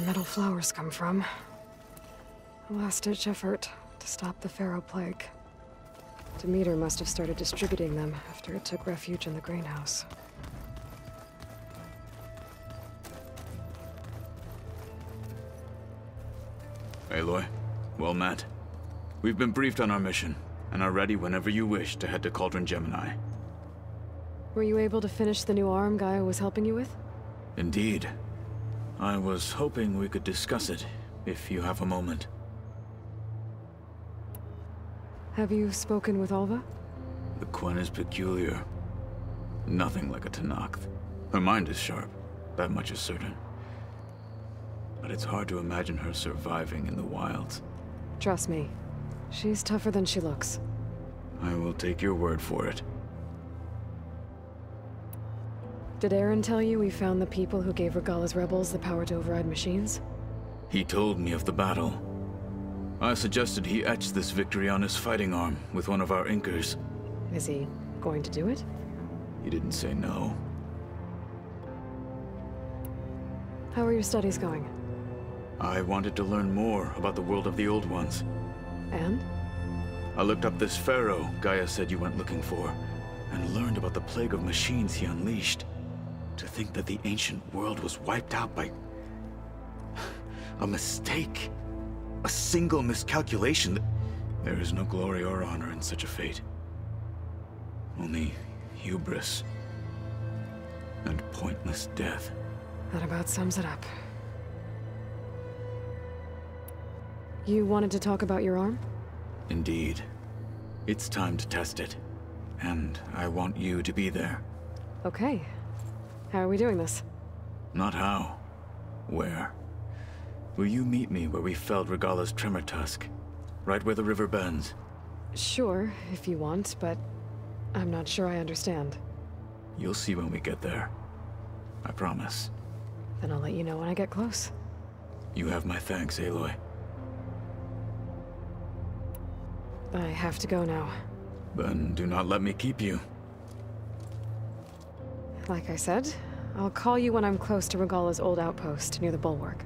metal flowers come from. A last-ditch effort to stop the Pharaoh plague. Demeter must have started distributing them after it took refuge in the greenhouse. Aloy, well met. We've been briefed on our mission, and are ready whenever you wish to head to Cauldron Gemini. Were you able to finish the new arm Gaia was helping you with? Indeed. I was hoping we could discuss it, if you have a moment. Have you spoken with Alva? The Quen is peculiar. Nothing like a Tenakth. Her mind is sharp, that much is certain. But it's hard to imagine her surviving in the wilds. Trust me, she's tougher than she looks. I will take your word for it. Did Aaron tell you we found the people who gave Regalla's rebels the power to override machines? He told me of the battle. I suggested he etch this victory on his fighting arm with one of our inkers. Is he going to do it? He didn't say no. How are your studies going? I wanted to learn more about the world of the Old Ones. And? I looked up this pharaoh Gaia said you went looking for, and learned about the plague of machines he unleashed. To think that the ancient world was wiped out by a mistake. A single miscalculation. There is no glory or honor in such a fate. Only hubris and pointless death. That about sums it up. You wanted to talk about your arm? Indeed. It's time to test it. And I want you to be there. Okay. How are we doing this? Not how. Where? Will you meet me where we felled Regalla's tremor tusk? Right where the river bends? Sure, if you want, but I'm not sure I understand. You'll see when we get there. I promise. Then I'll let you know when I get close. You have my thanks, Aloy. I have to go now. Then do not let me keep you. Like I said, I'll call you when I'm close to Regalla's old outpost near the bulwark.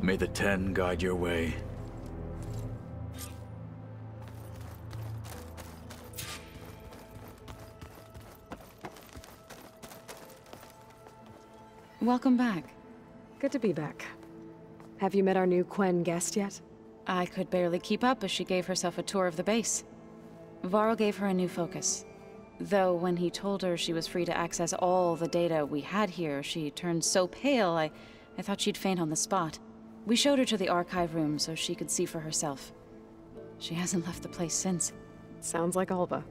May the Ten guide your way. Welcome back. Good to be back. Have you met our new Quen guest yet? I could barely keep up as she gave herself a tour of the base. Varl gave her a new focus. Though when he told her she was free to access all the data we had here, she turned so pale I thought she'd faint on the spot. We showed her to the archive room so she could see for herself. She hasn't left the place since. Sounds like Alva.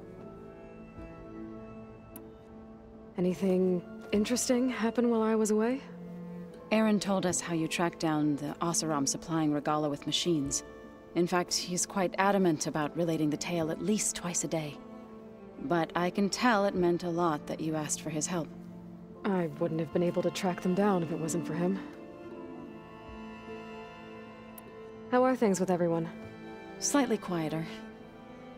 Anything interesting happen while I was away? Aaron told us how you tracked down the Oseram supplying Regalla with machines. In fact, he's quite adamant about relating the tale at least twice a day. But I can tell it meant a lot that you asked for his help. I wouldn't have been able to track them down if it wasn't for him. How are things with everyone? Slightly quieter.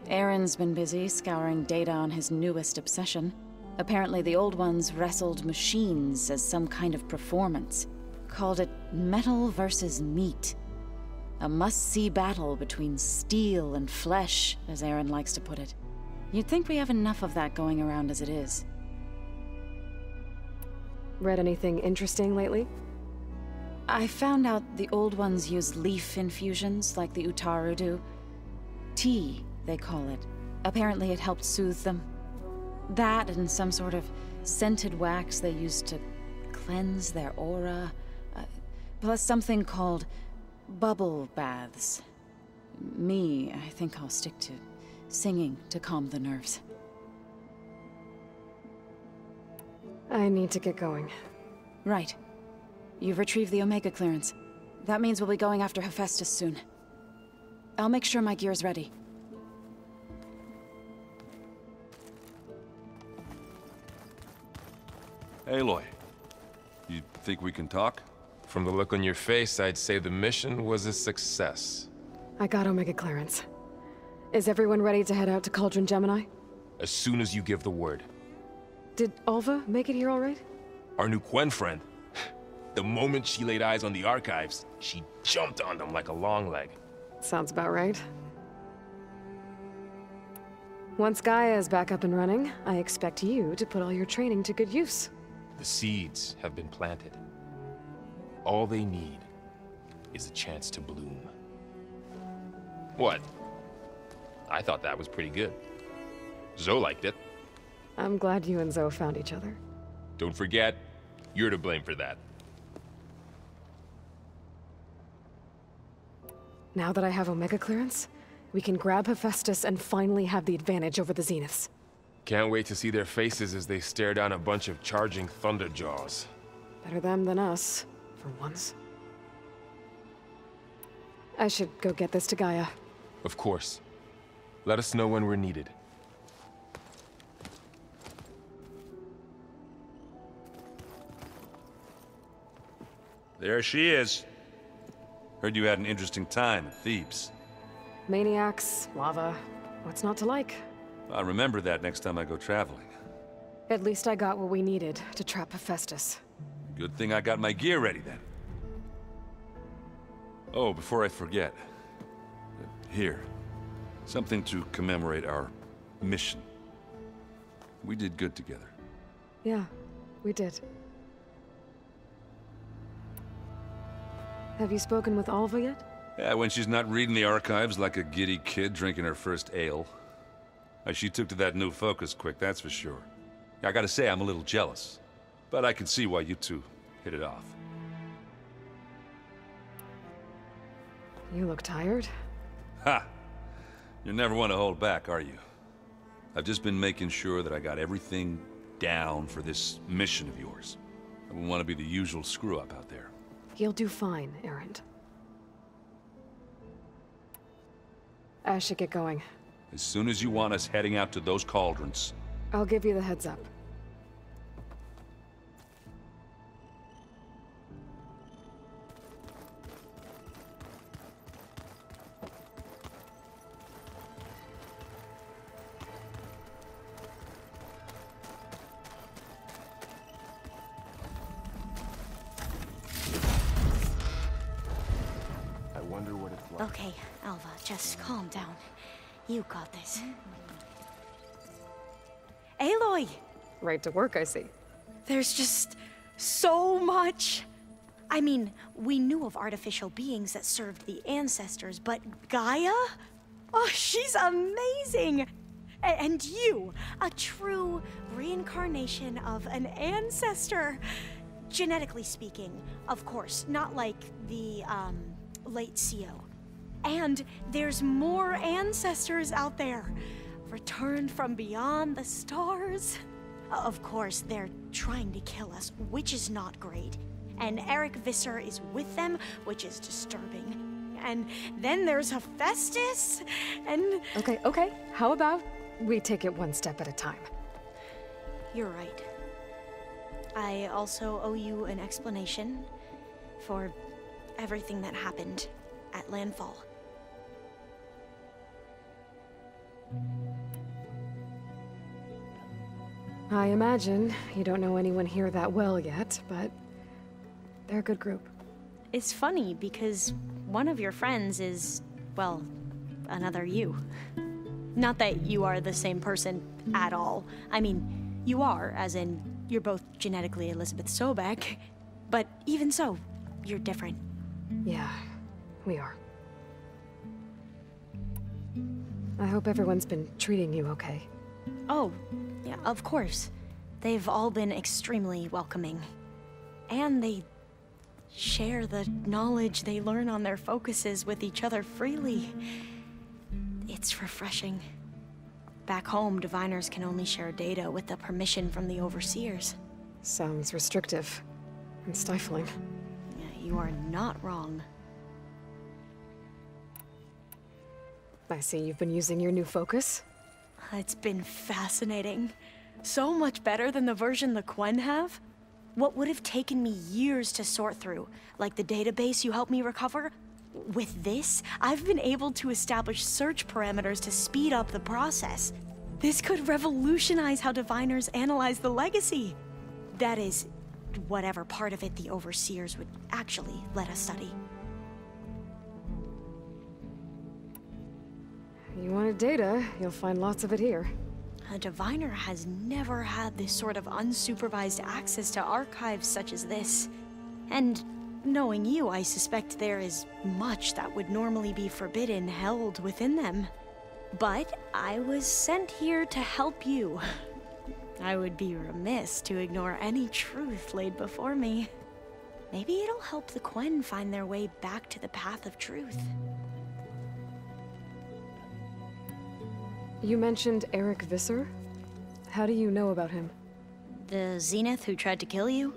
Aaron's been busy scouring data on his newest obsession. Apparently the old ones wrestled machines as some kind of performance. Called it metal versus meat. A must-see battle between steel and flesh, as Aaron likes to put it. You'd think we have enough of that going around as it is. Read anything interesting lately? I found out the old ones use leaf infusions like the Utaru do. Tea, they call it. Apparently it helped soothe them. That and some sort of scented wax they used to cleanse their aura. Plus something called bubble baths. Me, I think I'll stick to singing to calm the nerves. I need to get going. Right. You've retrieved the Omega clearance. That means we'll be going after Hephaestus soon. I'll make sure my gear's ready. Aloy, you think we can talk? From the look on your face, I'd say the mission was a success. I got Omega clearance. Is everyone ready to head out to Cauldron Gemini? As soon as you give the word. Did Alva make it here all right? Our new Quen friend? The moment she laid eyes on the archives, she jumped on them like a long leg. Sounds about right. Once Gaia is back up and running, I expect you to put all your training to good use. The seeds have been planted. All they need is a chance to bloom. What? I thought that was pretty good. Zoe liked it. I'm glad you and Zoe found each other. Don't forget, you're to blame for that. Now that I have Omega clearance, we can grab Hephaestus and finally have the advantage over the Zeniths. Can't wait to see their faces as they stare down a bunch of charging Thunderjaws. Better them than us, for once. I should go get this to Gaia. Of course. Let us know when we're needed. There she is. Heard you had an interesting time at Thebes. Maniacs, lava, what's not to like? I'll remember that next time I go traveling. At least I got what we needed to trap Hephaestus. Good thing I got my gear ready then. Oh, before I forget. Here. Something to commemorate our mission. We did good together. Yeah, we did. Have you spoken with Alva yet? Yeah, when she's not reading the archives like a giddy kid drinking her first ale. She took to that new focus quick, that's for sure. I gotta say, I'm a little jealous. But I can see why you two hit it off. You look tired. Ha! You never want to hold back, are you? I've just been making sure that I got everything down for this mission of yours. I wouldn't want to be the usual screw-up out there. You'll do fine, Erend. I should get going. As soon as you want us heading out to those cauldrons. I'll give you the heads up. I wonder what it's like. Okay, Alva, just calm down. You got this. Aloy! Right to work, I see. There's just so much. I mean, we knew of artificial beings that served the ancestors, but Gaia? Oh, she's amazing! And you, a true reincarnation of an ancestor. Genetically speaking, of course, not like the, late CO. And there's more ancestors out there, returned from beyond the stars. Of course, they're trying to kill us, which is not great. And Eric Visser is with them, which is disturbing. And then there's Hephaestus, and... Okay. How about we take it one step at a time? You're right. I also owe you an explanation for everything that happened at Landfall. I imagine you don't know anyone here that well yet, but they're a good group. It's funny because one of your friends is, well, another you. Not that you are the same person at all. I mean, you are, as in, you're both genetically Elizabeth Sobek, but even so, you're different. Yeah, we are. I hope everyone's been treating you okay. Oh, yeah, of course. They've all been extremely welcoming. And they share the knowledge they learn on their focuses with each other freely. It's refreshing. Back home, diviners can only share data with the permission from the overseers. Sounds restrictive and stifling. Yeah, you are not wrong. I see you've been using your new focus. It's been fascinating. So much better than the version the Quen have. What would have taken me years to sort through, like the database you helped me recover, with this, I've been able to establish search parameters to speed up the process. This could revolutionize how diviners analyze the legacy. That is, whatever part of it the Overseers would actually let us study. You wanted data, you'll find lots of it here. A diviner has never had this sort of unsupervised access to archives such as this. And knowing you, I suspect there is much that would normally be forbidden held within them. But I was sent here to help you. I would be remiss to ignore any truth laid before me. Maybe it'll help the Quen find their way back to the path of truth. You mentioned Eric Visser? How do you know about him? The Zenith who tried to kill you?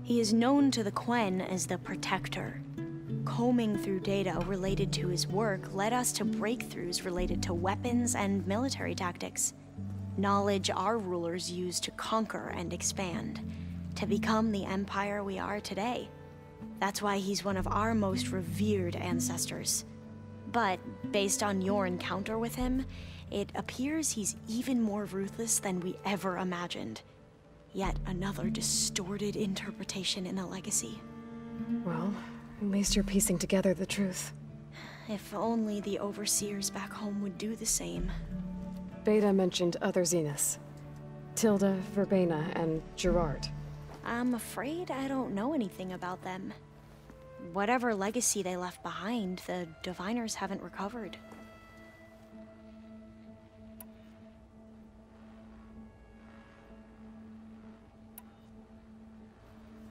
He is known to the Quen as the Protector. Combing through data related to his work led us to breakthroughs related to weapons and military tactics. Knowledge our rulers used to conquer and expand, to become the empire we are today. That's why he's one of our most revered ancestors. But based on your encounter with him, it appears he's even more ruthless than we ever imagined. Yet another distorted interpretation in the legacy. Well, at least you're piecing together the truth. If only the Overseers back home would do the same. Beta mentioned other Zeniths. Tilda, Verbena, and Gerard. I'm afraid I don't know anything about them. Whatever legacy they left behind, the Diviners haven't recovered.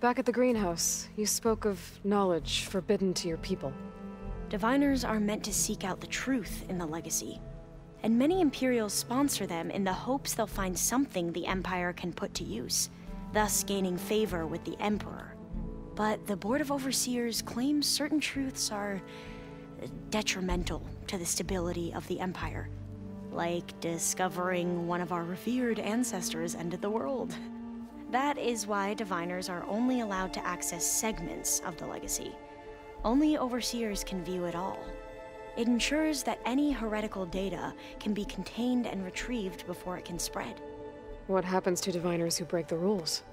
Back at the greenhouse, you spoke of knowledge forbidden to your people. Diviners are meant to seek out the truth in the legacy, and many Imperials sponsor them in the hopes they'll find something the Empire can put to use, thus gaining favor with the Emperor. But the Board of Overseers claims certain truths are detrimental to the stability of the Empire, like discovering one of our revered ancestors ended the world. That is why Diviners are only allowed to access segments of the legacy. Only Overseers can view it all. It ensures that any heretical data can be contained and retrieved before it can spread. What happens to Diviners who break the rules?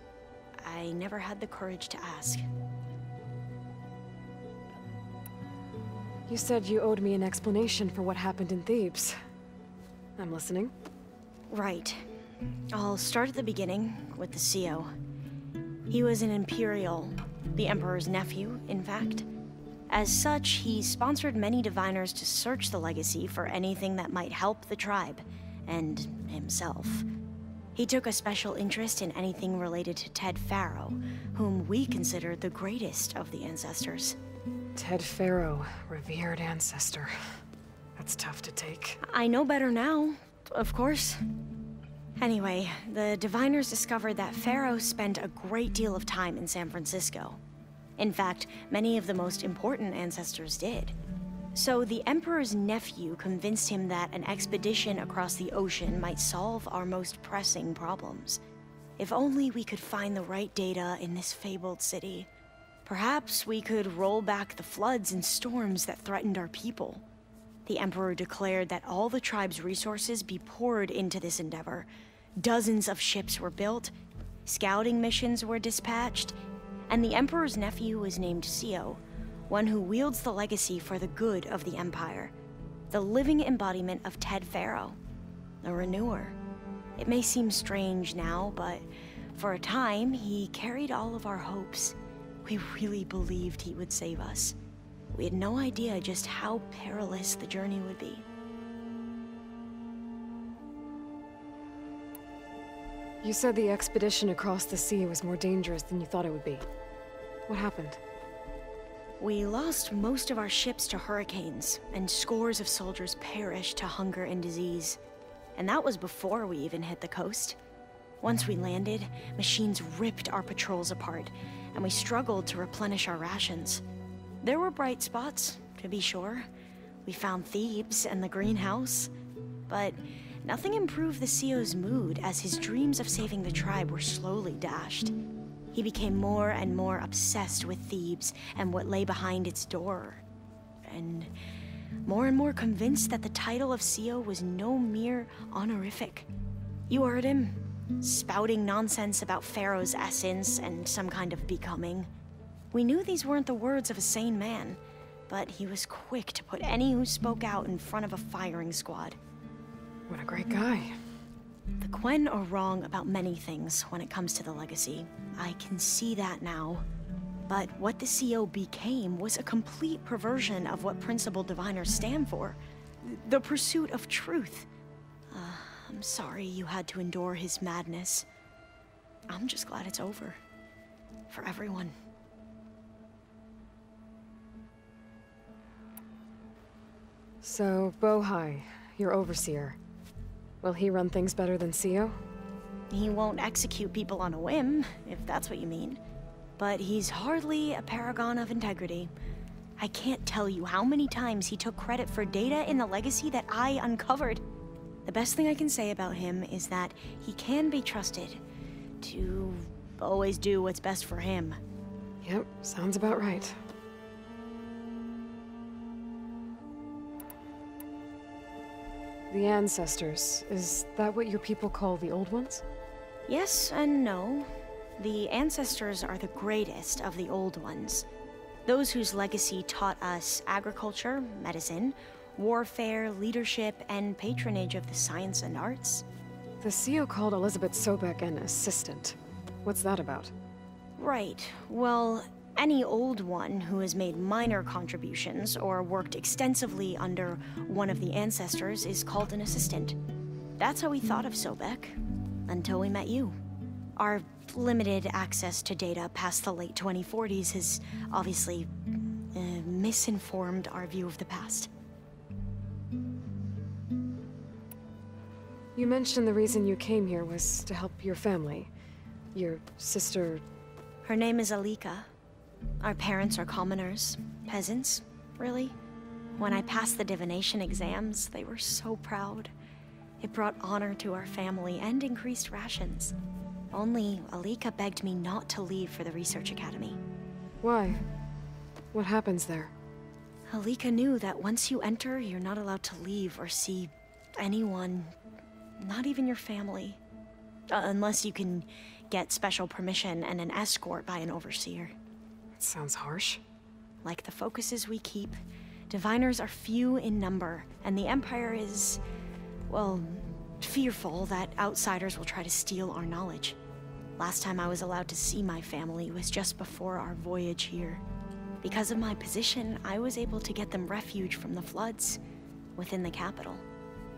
I never had the courage to ask. You said you owed me an explanation for what happened in Thebes. I'm listening. Right. I'll start at the beginning, with the CO. He was an Imperial, the Emperor's nephew, in fact. As such, he sponsored many Diviners to search the legacy for anything that might help the tribe, and himself. He took a special interest in anything related to Ted Faro, whom we consider the greatest of the ancestors. Ted Faro, revered ancestor. That's tough to take. I know better now, of course. Anyway, the Diviners discovered that Faro spent a great deal of time in San Francisco. In fact, many of the most important ancestors did. So the Emperor's nephew convinced him that an expedition across the ocean might solve our most pressing problems. If only we could find the right data in this fabled city. Perhaps we could roll back the floods and storms that threatened our people. The Emperor declared that all the tribe's resources be poured into this endeavor. Dozens of ships were built, scouting missions were dispatched, and the Emperor's nephew was named CO, one who wields the legacy for the good of the Empire. The living embodiment of Ted Faro, a renewer. It may seem strange now, but for a time, he carried all of our hopes. We really believed he would save us. We had no idea just how perilous the journey would be. You said the expedition across the sea was more dangerous than you thought it would be. What happened? We lost most of our ships to hurricanes, and scores of soldiers perished to hunger and disease. And that was before we even hit the coast. Once we landed, machines ripped our patrols apart, and we struggled to replenish our rations. There were bright spots, to be sure. We found Thebes and the greenhouse, but nothing improved the CO's mood as his dreams of saving the tribe were slowly dashed. He became more and more obsessed with Thebes and what lay behind its door, and more convinced that the title of CO was no mere honorific. You heard him. spouting nonsense about Pharaoh's essence and some kind of becoming. We knew these weren't the words of a sane man, but he was quick to put any who spoke out in front of a firing squad. What a great guy. The Quen are wrong about many things when it comes to the legacy. I can see that now. But what the CO became was a complete perversion of what principled diviners stand for. The pursuit of truth. I'm sorry you had to endure his madness. I'm just glad it's over. For everyone. So, Bohai, your overseer. Will he run things better than CO? He won't execute people on a whim, if that's what you mean. But he's hardly a paragon of integrity. I can't tell you how many times he took credit for data in the legacy that I uncovered. The best thing I can say about him is that he can be trusted to always do what's best for him. Yep, sounds about right. The ancestors, is that what your people call the old ones? Yes and no. The ancestors are the greatest of the old ones. Those whose legacy taught us agriculture, medicine, warfare, leadership, and patronage of the science and arts. The CO called Elizabeth Sobek an assistant. What's that about? Right. Well, any old one who has made minor contributions or worked extensively under one of the ancestors is called an assistant. That's how we thought of Sobek, until we met you. Our limited access to data past the late 2040s has obviously misinformed our view of the past. You mentioned the reason you came here was to help your family. Your sister... Her name is Alika. Our parents are commoners. Peasants, really. When I passed the divination exams, they were so proud. It brought honor to our family and increased rations. Only Alika begged me not to leave for the research academy. Why? What happens there? Alika knew that once you enter, you're not allowed to leave or see anyone, not even your family. Unless you can get special permission and an escort by an overseer. That sounds harsh. Like the focuses we keep, diviners are few in number, and the Empire is, well, fearful that outsiders will try to steal our knowledge. Last time I was allowed to see my family was just before our voyage here. Because of my position, I was able to get them refuge from the floods within the capital.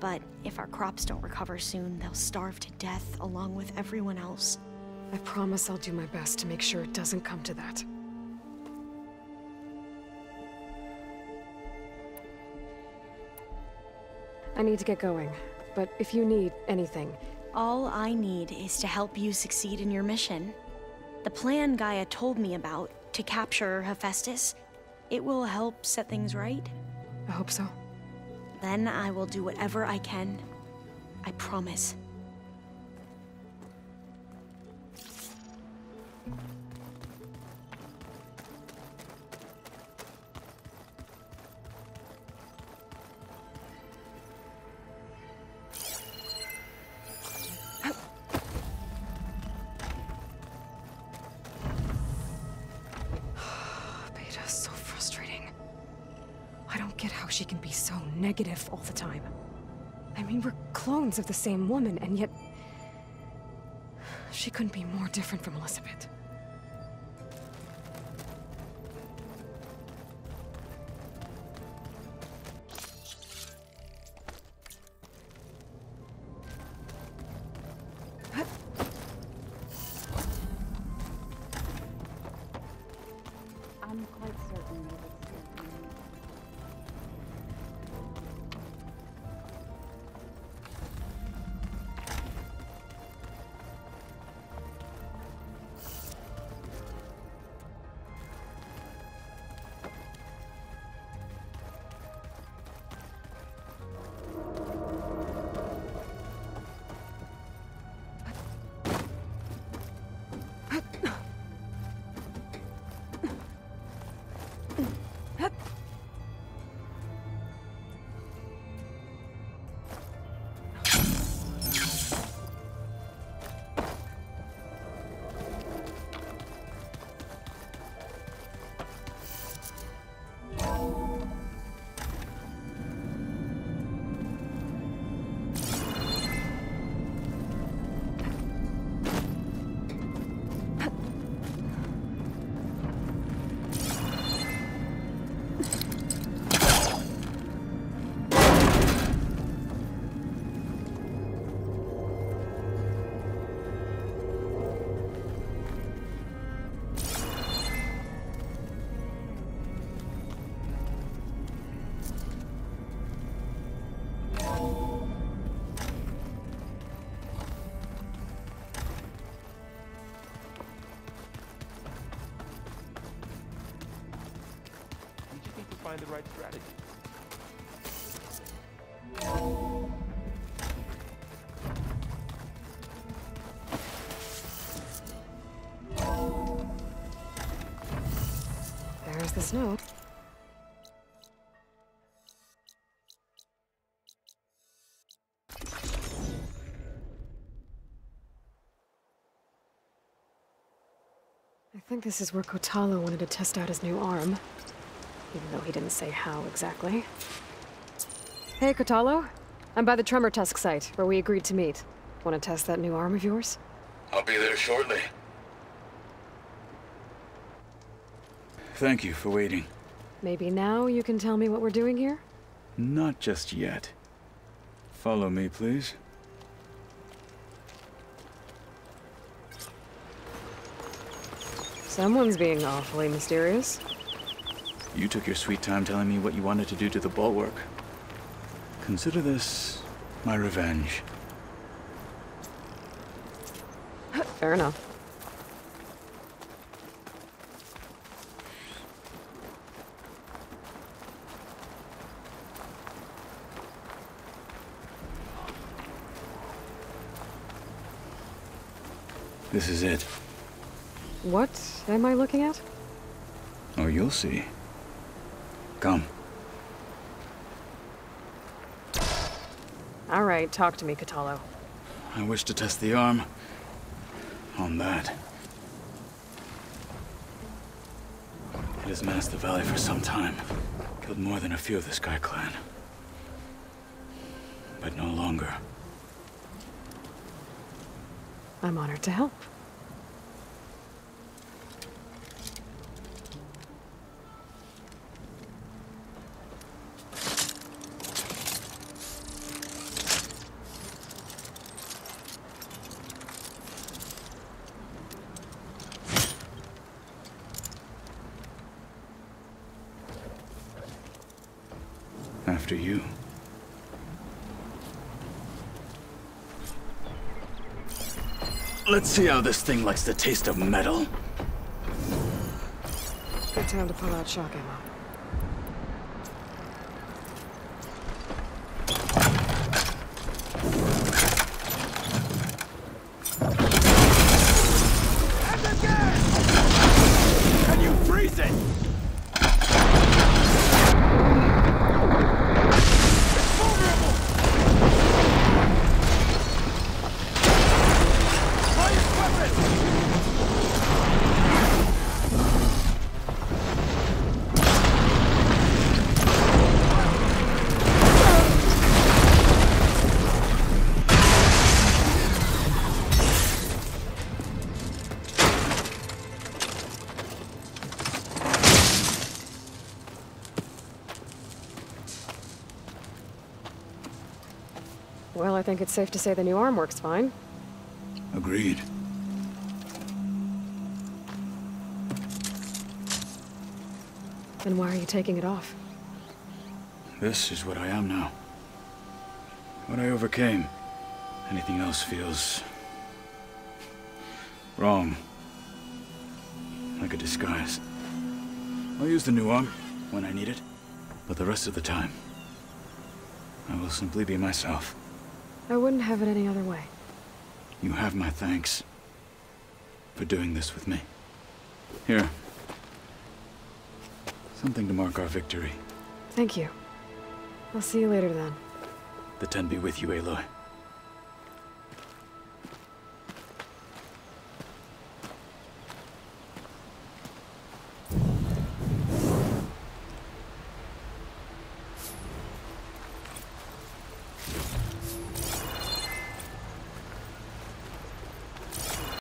But if our crops don't recover soon, they'll starve to death along with everyone else. I promise I'll do my best to make sure it doesn't come to that. I need to get going, but if you need anything... All I need is to help you succeed in your mission. The plan Gaia told me about, to capture Hephaestus, it will help set things right. I hope so. Then I will do whatever I can. I promise. She can be so negative all the time. I mean, we're clones of the same woman, and yet... she couldn't be more different from Elizabeth. I'm quite certain that it's still find the right strategy. There's the snow. I think this is where Kotalo wanted to test out his new arm, even though he didn't say how exactly. Hey, Kotalo. I'm by the Tremor Tusk site, where we agreed to meet. Want to test that new arm of yours? I'll be there shortly. Thank you for waiting. Maybe now you can tell me what we're doing here? Not just yet. Follow me, please. Someone's being awfully mysterious. You took your sweet time telling me what you wanted to do to the bulwark. Consider this my revenge. Fair enough. This is it. What am I looking at? Oh, you'll see. Come. All right, talk to me, Kotalo. I wish to test the arm on that. It has menaced the valley for some time. Killed more than a few of the Sky Clan. But no longer. I'm honored to help. After you. Let's see how this thing likes the taste of metal. Good time to pull out shock ammo. Can you freeze it? Well, I think it's safe to say the new arm works fine. Agreed. Then why are you taking it off? This is what I am now. What I overcame. Anything else feels wrong. Like a disguise. I'll use the new arm when I need it, but the rest of the time, I will simply be myself. I wouldn't have it any other way. You have my thanks for doing this with me. Here. Something to mark our victory. Thank you. I'll see you later then. The Ten be with you, Aloy.